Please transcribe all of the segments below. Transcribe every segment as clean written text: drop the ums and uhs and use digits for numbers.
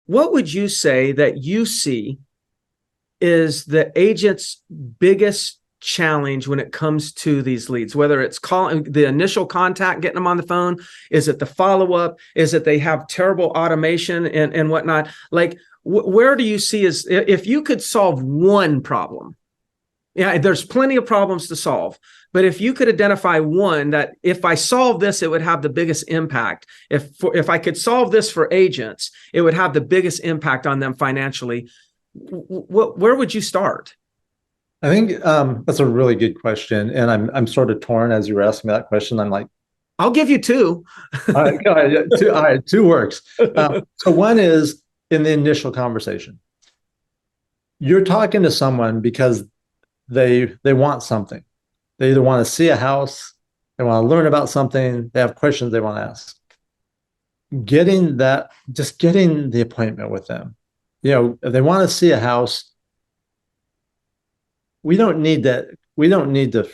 what would you say that you see is the agent's biggest challenge when it comes to these leads, whether it's calling the initial contact, getting them on the phone? Is it the follow-up? Is it they have terrible automation and whatnot? Like, where do you see is if you could solve one problem? Yeah, there's plenty of problems to solve, but if you could identify one that if I solve this, it would have the biggest impact. If I could solve this for agents, it would have the biggest impact on them financially. Where would you start? I think that's a really good question, and I'm sort of torn as you were asking me that question. I'm like, I'll give you two. all right, two works. So one is in the initial conversation. You're talking to someone because they want something. They either want to see a house, they want to learn about something, they have questions they want to ask. Just getting the appointment with them. If they want to see a house, we don't need to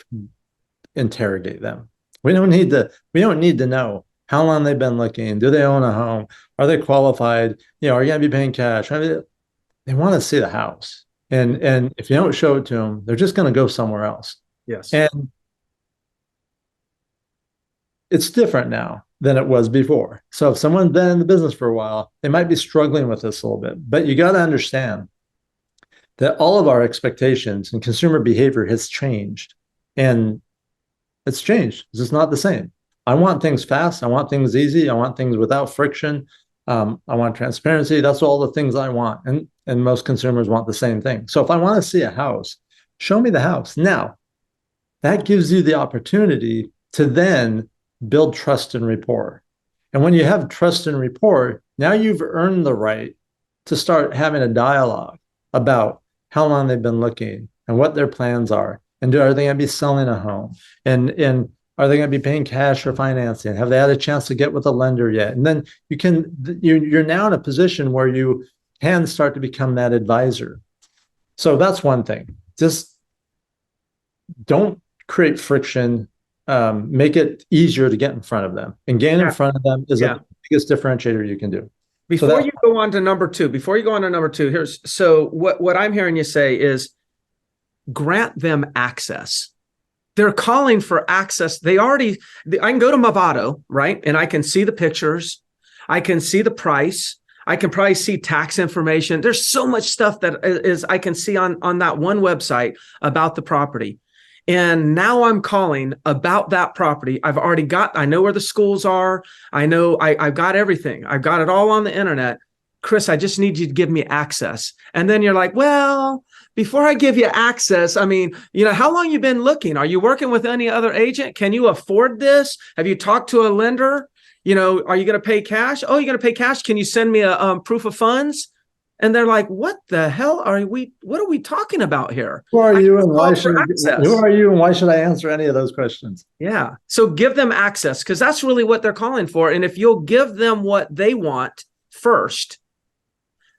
interrogate them. We don't need to know how long they've been looking. Do they own a home? Are they qualified? Are you going to be paying cash? They want to see the house. And if you don't show it to them, they're just going to go somewhere else. Yes. And it's different now than it was before. So if someone's been in the business for a while, they might be struggling with this a little bit. But you got to understand that all of our expectations and consumer behavior has changed. And it's changed. It's just not the same. I want things fast. I want things easy. I want things without friction. I want transparency. That's all the things I want. And most consumers want the same thing. So if I want to see a house, show me the house. Now, that gives you the opportunity to then build trust and rapport. And when you have trust and rapport, now you've earned the right to start having a dialogue about how long they've been looking and what their plans are. And are they going to be selling a home? And are they going to be paying cash or financing? Have they had a chance to get with a lender yet? And then you're now in a position where you can start to become that advisor. So that's one thing. Just don't create friction. Make it easier to get in front of them. And getting in front of them is the biggest differentiator you can do. Before you go on to number two, so what I'm hearing you say is grant them access. They're calling for access. I can go to Movado, right? And I can see the pictures. I can see the price. I can probably see tax information. There's so much stuff that I can see on that one website about the property. And now I'm calling about that property. I know where the schools are. I've got everything. I've got it all on the internet. Chris, I just need you to give me access. And then you're like, well, before I give you access, how long you been looking? Are you working with any other agent? Can you afford this? Have you talked to a lender? Are you going to pay cash? Oh, you're going to pay cash. Can you send me a proof of funds? And they're like, what the hell what are we talking about here? Who are you and why should I answer any of those questions? Yeah. So give them access because that's really what they're calling for. And if you'll give them what they want first,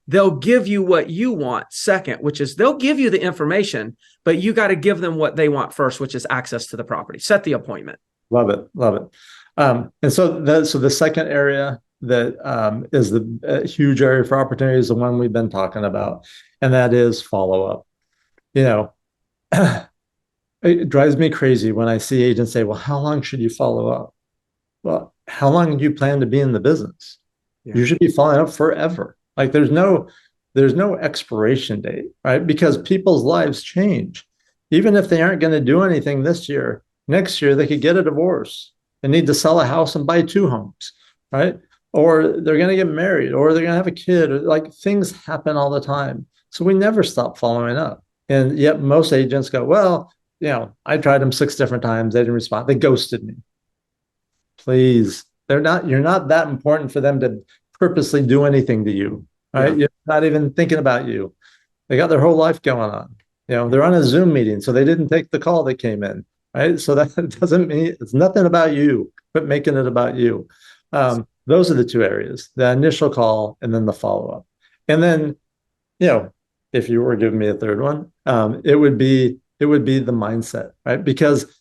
they'll give you what you want second, which is they'll give you the information, but you got to give them what they want first, which is access to the property. Set the appointment. Love it. Love it. And so the second area that is the huge area for opportunity is the one we've been talking about, and that is follow-up. It drives me crazy when I see agents say, well, how long should you follow up? Well, how long do you plan to be in the business? Yeah. You should be following up forever. Like there's no expiration date, right? Because people's lives change. Even if they aren't going to do anything this year, next year they could get a divorce and need to sell a house and buy two homes, right? Or they're going to get married, or they're going to have a kid. Like things happen all the time. So we never stop following up. And yet most agents go, well, I tried them 6 different times. They didn't respond. They ghosted me. Please, you're not that important for them to purposely do anything to you, right? Yeah. You're not even thinking about you. They got their whole life going on. They're on a Zoom meeting, so they didn't take the call that came in, right? So that doesn't mean it's nothing about you, but making it about you. Those are the two areas: the initial call and then the follow-up. And then, if you were giving me a third one, it would be the mindset, right? Because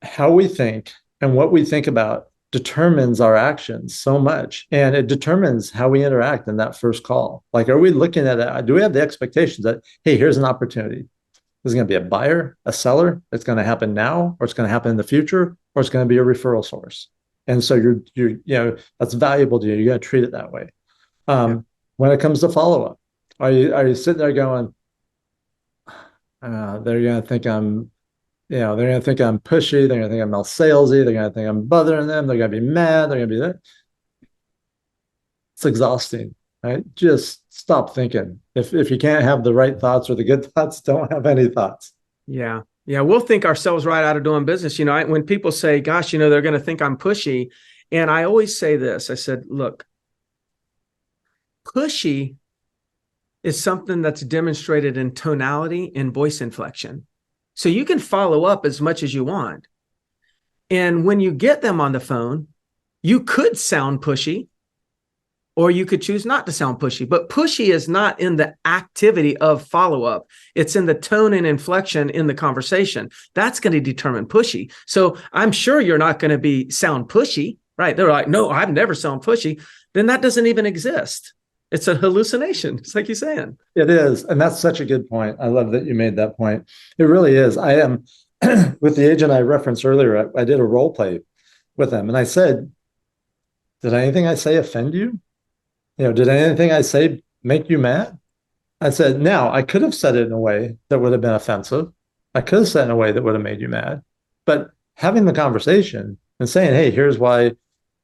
how we think and what we think about determines our actions so much, and it determines how we interact in that first call. Like, are we looking at it? Do we have the expectations that, hey, here's an opportunity? There's going to be a buyer, a seller. It's going to happen now, or it's going to happen in the future, or it's going to be a referral source. And so that's valuable to you. You're going to treat it that way. When it comes to follow up, are you sitting there going, they're going to think I'm pushy. They're going to think I'm all salesy. They're going to think I'm bothering them. They're going to be mad. They're going to be that. It's exhausting, right? Just stop thinking. If you can't have the right thoughts or the good thoughts, don't have any thoughts. Yeah. Yeah. We'll think ourselves right out of doing business. When people say, gosh, they're going to think I'm pushy. And I always say this, I said, look, pushy is something that's demonstrated in tonality and voice inflection. So you can follow up as much as you want. And when you get them on the phone, you could sound pushy, or you could choose not to sound pushy. But pushy is not in the activity of follow-up. It's in the tone and inflection in the conversation. That's going to determine pushy. So I'm sure you're not going to sound pushy, right? They're like, no, I've never sound pushy. Then that doesn't even exist. It's a hallucination. It's like you're saying. It is. And that's such a good point. I love that you made that point. It really is. I am with the agent I referenced earlier, I did a role play with them. And I said, did anything I say offend you? Did anything I say make you mad? I said, now I could have said it in a way that would have been offensive. I could have said it in a way that would have made you mad. But having the conversation and saying, hey, here's why,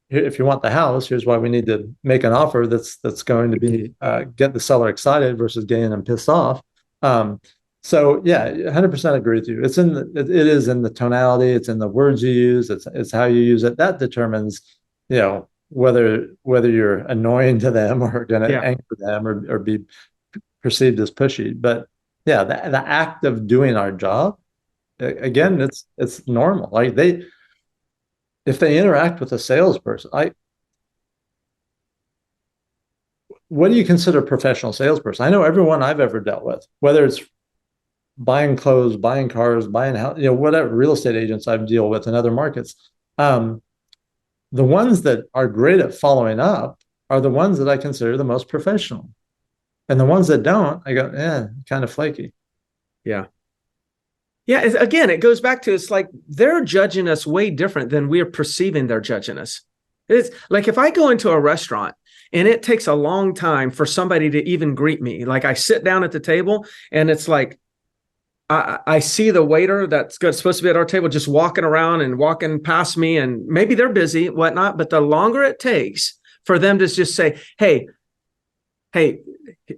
if you want the house, here's why we need to make an offer that's going to be get the seller excited versus getting them pissed off. So yeah, 100% agree with you. It is in the tonality, it's in the words you use, it's how you use it. That determines, whether you're annoying to them or going to anger them or be perceived as pushy. But yeah, the act of doing our job, again, it's normal. Like if they interact with a salesperson, what do you consider a professional salesperson? I know everyone I've ever dealt with, whether it's buying clothes, buying cars, buying house, whatever, real estate agents I've dealt with in other markets. The ones that are great at following up are the ones that I consider the most professional. And the ones that don't, I go, kind of flaky. Yeah. Yeah. Again, it goes back to, it's like they're judging us way different than we're perceiving they're judging us. It's like if I go into a restaurant and it takes a long time for somebody to even greet me, like I sit down at the table and it's like, I see the waiter that's supposed to be at our table just walking around and walking past me, and maybe they're busy, whatnot. But the longer it takes for them to just say, hey,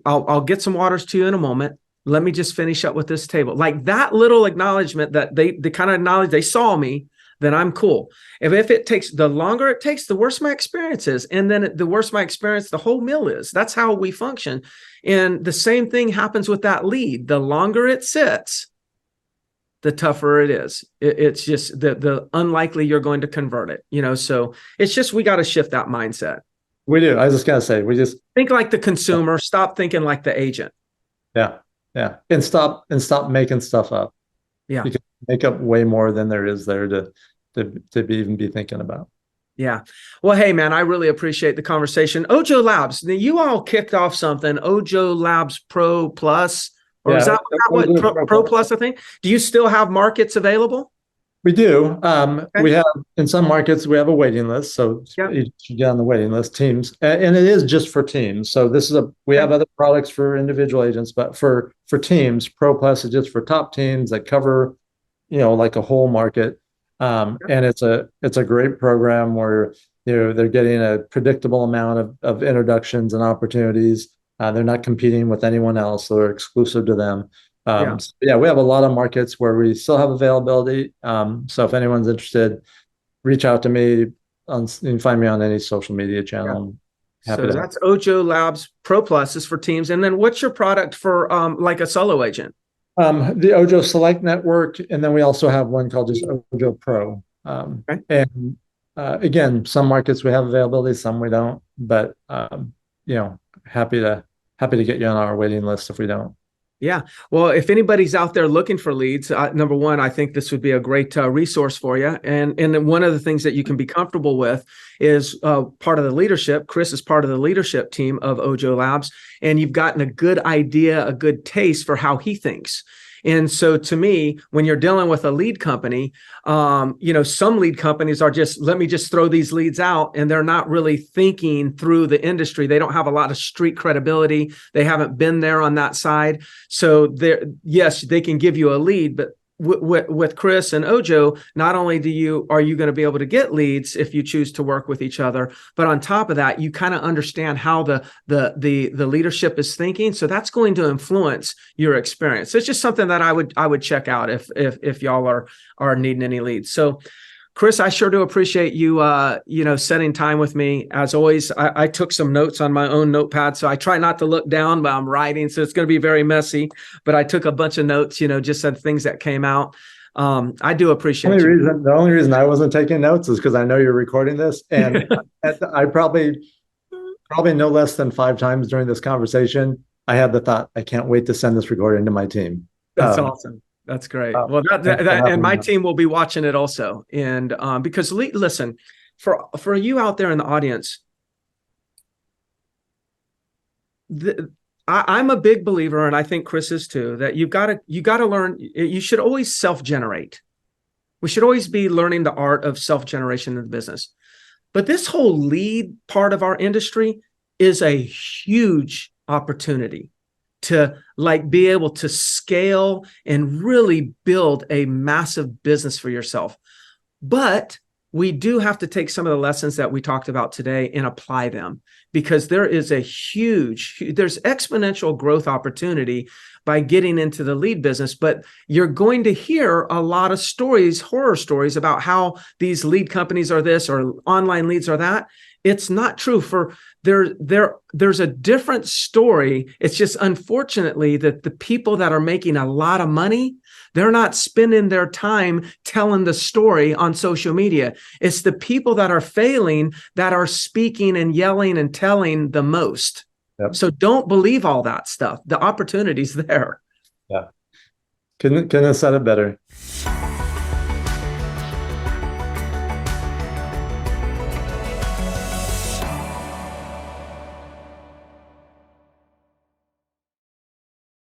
I'll get some waters to you in a moment. Let me just finish up with this table. Like that little acknowledgement that they kind of acknowledge they saw me, then I'm cool. If it takes, the longer it takes, the worse my experience is. And then the worse my experience, the whole meal is. That's how we function. And the same thing happens with that lead. The longer it sits, the tougher it is. It's just the unlikely you're going to convert it, so it's just, we got to shift that mindset. We do. I was just going to say, we just think like the consumer, stop thinking like the agent. Yeah. Yeah. And stop making stuff up. Yeah. You can make up way more than there is there to even be thinking about. Yeah. Well, hey, man, I really appreciate the conversation. Ojo Labs, you all kicked off something, Ojo Labs Pro Plus, or is that what Pro Plus, I think? Do you still have markets available? We do. Okay. We have, in some markets, we have a waiting list. So you should get on the waiting list, teams. And it is just for teams. So we have other products for individual agents, but for teams, Pro Plus is just for top teams that cover, like a whole market. And it's a great program where they're getting a predictable amount of introductions and opportunities. They're not competing with anyone else; they're exclusive to them. So we have a lot of markets where we still have availability. So if anyone's interested, reach out to me. You can find me on any social media channel. So that's Ojo Labs Pro Plus is for teams. And then what's your product for like a solo agent? The Ojo Select Network, and then we also have one called just Ojo Pro. And again, some markets we have availability, some we don't. But happy to get you on our waiting list if we don't. Yeah. Well, if anybody's out there looking for leads, number one, I think this would be a great resource for you. And then one of the things that you can be comfortable with is part of the leadership. Chris is part of the leadership team of Ojo Labs, and you've gotten a good idea, a good taste for how he thinks. And so to me, when you're dealing with a lead company, some lead companies are just, let me just throw these leads out, and they're not really thinking through the industry. They don't have a lot of street credibility. They haven't been there on that side. So yes, they can give you a lead, but with Chris and Ojo, not only are you going to be able to get leads if you choose to work with each other, but on top of that, you kind of understand how the leadership is thinking. So that's going to influence your experience. It's just something that I would check out if y'all are needing any leads. So Chris, I sure do appreciate you, setting time with me. As always, I took some notes on my own notepad, so I try not to look down, but I'm writing, so it's going to be very messy. But I took a bunch of notes, just some things that came out. I do appreciate you. The only reason I wasn't taking notes is because I know you're recording this, and I probably no less than 5 times during this conversation, I had the thought, I can't wait to send this recording to my team. That's awesome. That's great. Well, and my team will be watching it also. And because listen, for you out there in the audience, I'm a big believer, and I think Chris is too, that you got to learn. You should always self-generate. We should always be learning the art of self-generation in the business. But this whole lead part of our industry is a huge opportunity to be able to scale and really build a massive business for yourself. But we do have to take some of the lessons that we talked about today and apply them, because there's exponential growth opportunity by getting into the lead business. But you're going to hear a lot of stories, horror stories, about how these lead companies are this or online leads are that. It's not true. There's a different story. It's just, unfortunately, that the people that are making a lot of money, they're not spending their time telling the story on social media. It's the people that are failing that are speaking and yelling and telling the most. Yep. So don't believe all that stuff. The opportunity's there. Yeah. Couldn't have said it better.